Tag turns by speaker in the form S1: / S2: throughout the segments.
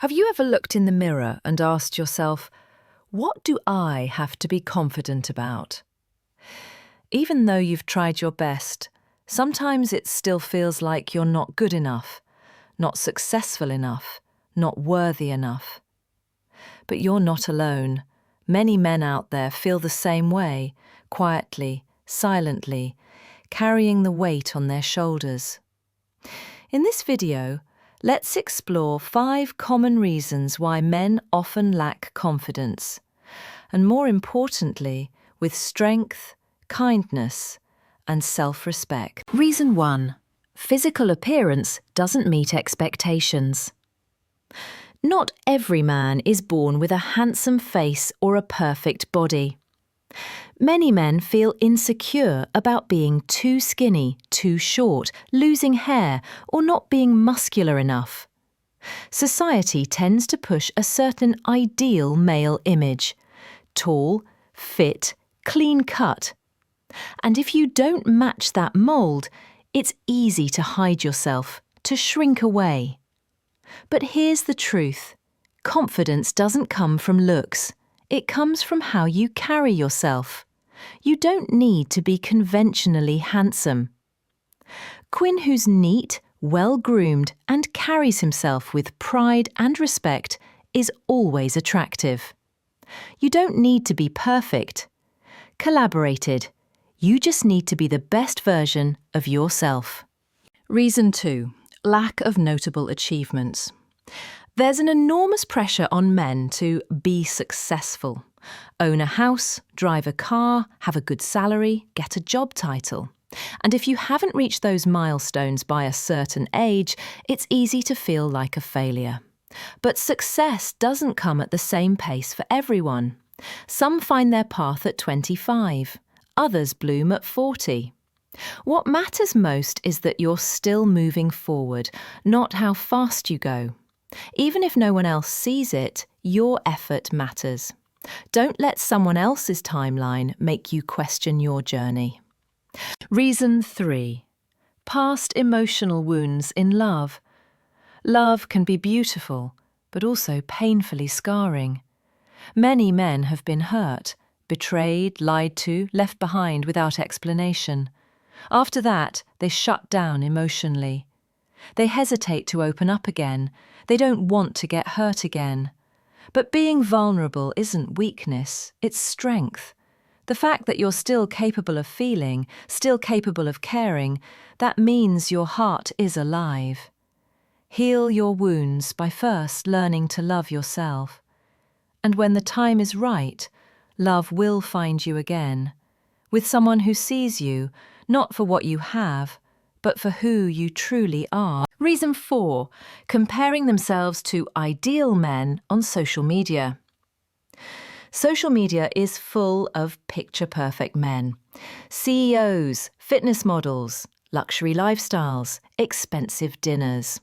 S1: Have you ever looked in the mirror and asked yourself, what do I have to be confident about? Even though you've tried your best, sometimes it still feels like you're not good enough, not successful enough, not worthy enough. But you're not alone. Many men out there feel the same way, quietly, silently, carrying the weight on their shoulders. In this video, let's explore 5 common reasons why men often lack confidence, and more importantly, with strength, kindness, and self-respect. Reason 1. Physical appearance doesn't meet expectations. Not every man is born with a handsome face or a perfect body. Many men feel insecure about being too skinny, too short, losing hair, or not being muscular enough. Society tends to push a certain ideal male image: tall, fit, clean-cut. And if you don't match that mould, it's easy to hide yourself, to shrink away. But here's the truth. Confidence doesn't come from looks. It comes from how you carry yourself. You don't need to be conventionally handsome. Quinn, who's neat, well-groomed, and carries himself with pride and respect, is always attractive. You don't need to be perfect. Collaborated. You just need to be the best version of yourself. Reason 2. Lack of notable achievements. There's an enormous pressure on men to be successful. Own a house, drive a car, have a good salary, get a job title. And if you haven't reached those milestones by a certain age, it's easy to feel like a failure. But success doesn't come at the same pace for everyone. Some find their path at 25. Others bloom at 40. What matters most is that you're still moving forward, not how fast you go. Even if no one else sees it, your effort matters. Don't let someone else's timeline make you question your journey. Reason 3. Past emotional wounds in love. Love can be beautiful, but also painfully scarring. Many men have been hurt, betrayed, lied to, left behind without explanation. After that, they shut down emotionally. They hesitate to open up again. They don't want to get hurt again. But being vulnerable isn't weakness, it's strength. The fact that you're still capable of feeling, still capable of caring, that means your heart is alive. Heal your wounds by first learning to love yourself. And when the time is right, love will find you again, with someone who sees you, not for what you have, but for who you truly are. Reason 4. Comparing themselves to ideal men on social media. Social media is full of picture-perfect men. CEOs, fitness models, luxury lifestyles, expensive dinners.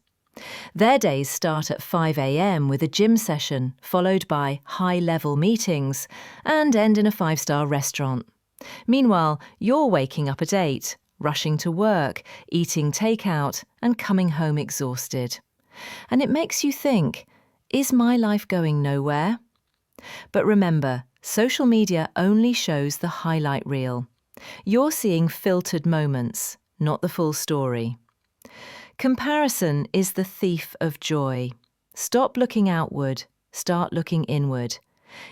S1: Their days start at 5 a.m. with a gym session, followed by high-level meetings, and end in a 5-star restaurant. Meanwhile, you're waking up at 8, rushing to work, eating takeout, and coming home exhausted. And it makes you think, is my life going nowhere? But remember, social media only shows the highlight reel. You're seeing filtered moments, not the full story. Comparison is the thief of joy. Stop looking outward, start looking inward.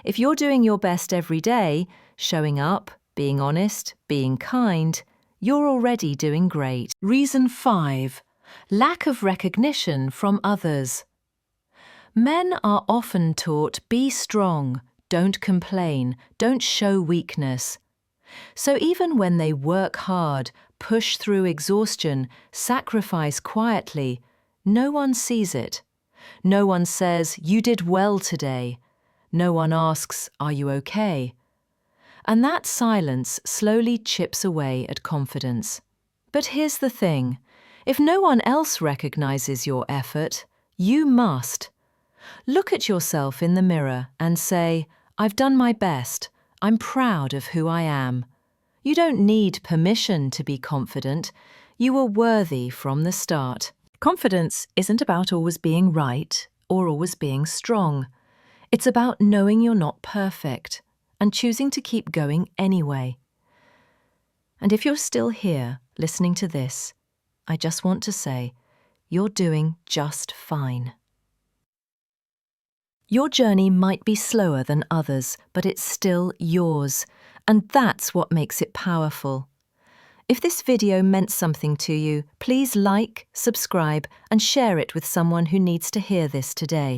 S1: If you're doing your best every day, showing up, being honest, being kind, you're already doing great. Reason 5. Lack of recognition from others. Men are often taught, be strong, don't complain, don't show weakness. So even when they work hard, push through exhaustion, sacrifice quietly, no one sees it. No one says, you did well today. No one asks, are you okay? And that silence slowly chips away at confidence. But here's the thing. If no one else recognizes your effort, you must. Look at yourself in the mirror and say, I've done my best. I'm proud of who I am. You don't need permission to be confident. You were worthy from the start. Confidence isn't about always being right or always being strong. It's about knowing you're not perfect and choosing to keep going anyway. And if you're still here, listening to this, I just want to say, you're doing just fine. Your journey might be slower than others, but it's still yours, and that's what makes it powerful. If this video meant something to you, please like, subscribe, and share it with someone who needs to hear this today.